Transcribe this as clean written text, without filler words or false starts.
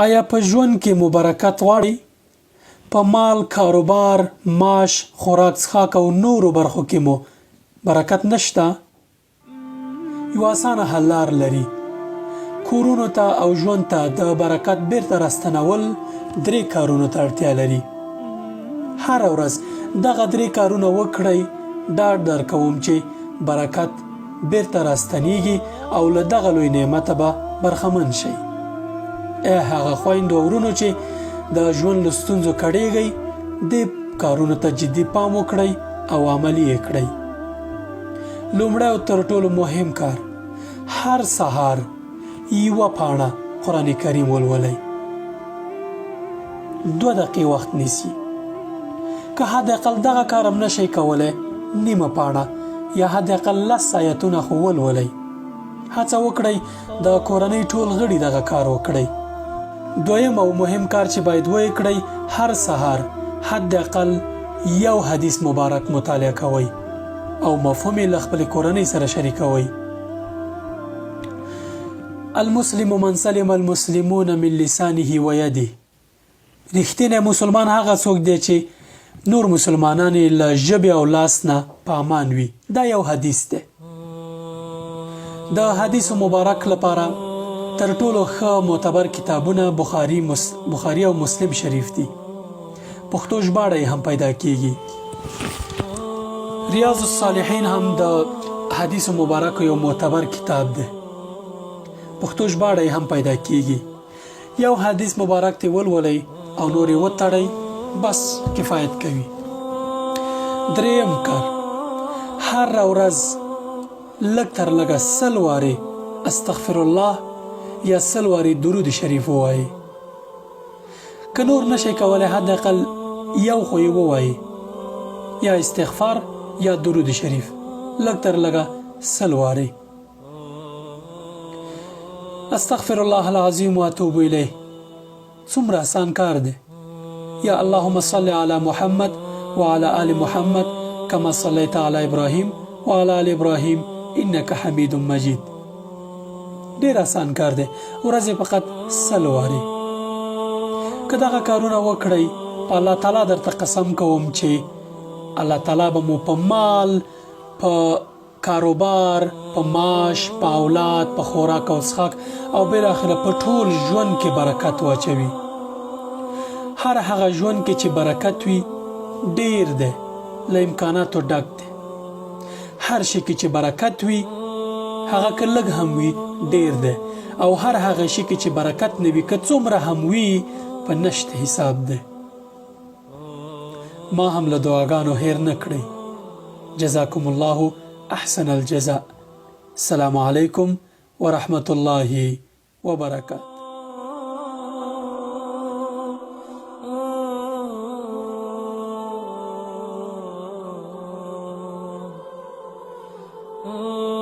آیا په ژوند کې مو برکت غواړئ؟ په مال، کاروبار، معاش، خوراک څښاک او نورو برخو کې مو برکت نشته؟ یو اسانه حل لار لري. کورونو ته او ژوند ته د برکت بیرته راستنول 3 کارونو ته اړتیا لري. هره ورځ دغه 3 کارونه وکړئ. ډاډ درکوم چې برکت بیرته راستنیږي او له دغه لوی نعمته به برخمن شئ. هغه خویندو او ورونو چې د ژوند له ستونزو کړېږئ، دې کارونو ته جدي پام وکړئ او عملي یې کړئ. لومړی او تر ټولو مهم کار، هر سهار 1 پاڼه قرآن کریم ولولئ. 2 دقیقې وخت نیسي. که حداقل دغه کار هم نشئ کولی، 1/2 پاڼه یا حداقل 10 آیتونه خو ولولئ. هڅه وکړئ د کورنۍ ټول غړي دغه کار وکړئ. دویم او مهم کار چې باید ویې کړئ، هر سهار حداقل 1 حدیث مبارک مطالعه کوئ او مفهوم یې له خپلې کورنۍ سره شریکوئ. المسلم من سلم المسلمون من لسانه و یده. رښتینی مسلمان هغه څوک دی چې نور مسلمانان له ژبې او لاس نه په امان وي. دا یو حدیث دی. د حدیث مبارک لپاره تر ټولو ښه معتبر کتابونه بخاري او مسلم شریف دي. پښتو ژباړه هم پیدا کیږي. ریاض الصالحین هم د حدیث مبارک یو معتبر کتاب دی. پښتو ژباړه هم پیدا کیږي. یو حدیث مبارک ته ولولئ او نور یې وتړئ، بس کفایت کوي. دریم کار، هر ورځ لږ تر لږه 100 وارې استغفر الله یا 100 وارې درود شریف ووایئ. که نور نشئ کولی، حداقل یو خو یې ووایئ، یا استغفار یا درود شریف لږ تر لږه 100 وارې. استغفر الله العظیم واتوب الیه څومره آسان کار دی. یا اللهم صل علی محمد وعلى آل محمد كما صليت على ابراهيم وعلى آل ابراهيم انك حمید مجید. ډیر آسان کار دی. ورځې فقط 100 وارې. که دغه کارونه وکړئ، الله تعالی درته قسم کوم چې الله تعالی به مو په مال، په کاروبار، په معاش، په اولاد، په خوراک او څښاک او بالاخره په ټول ژوند کې برکت واچوي. هر هغه ژوند کې چې برکت وي ډیر دی، له امکاناتو ډک دی. هر شي کې چې برکت وي هغه که لږ هم وي ډیر دی، او هر هغه شي کې چې برکت نه وي که څومره هم وي په نشت حساب دی. ما هم له دعاګانو هیر نه کړئ. جزاکم الله احسن الجزاء. السلام علیکم ورحمة الله وبرکاته. Oh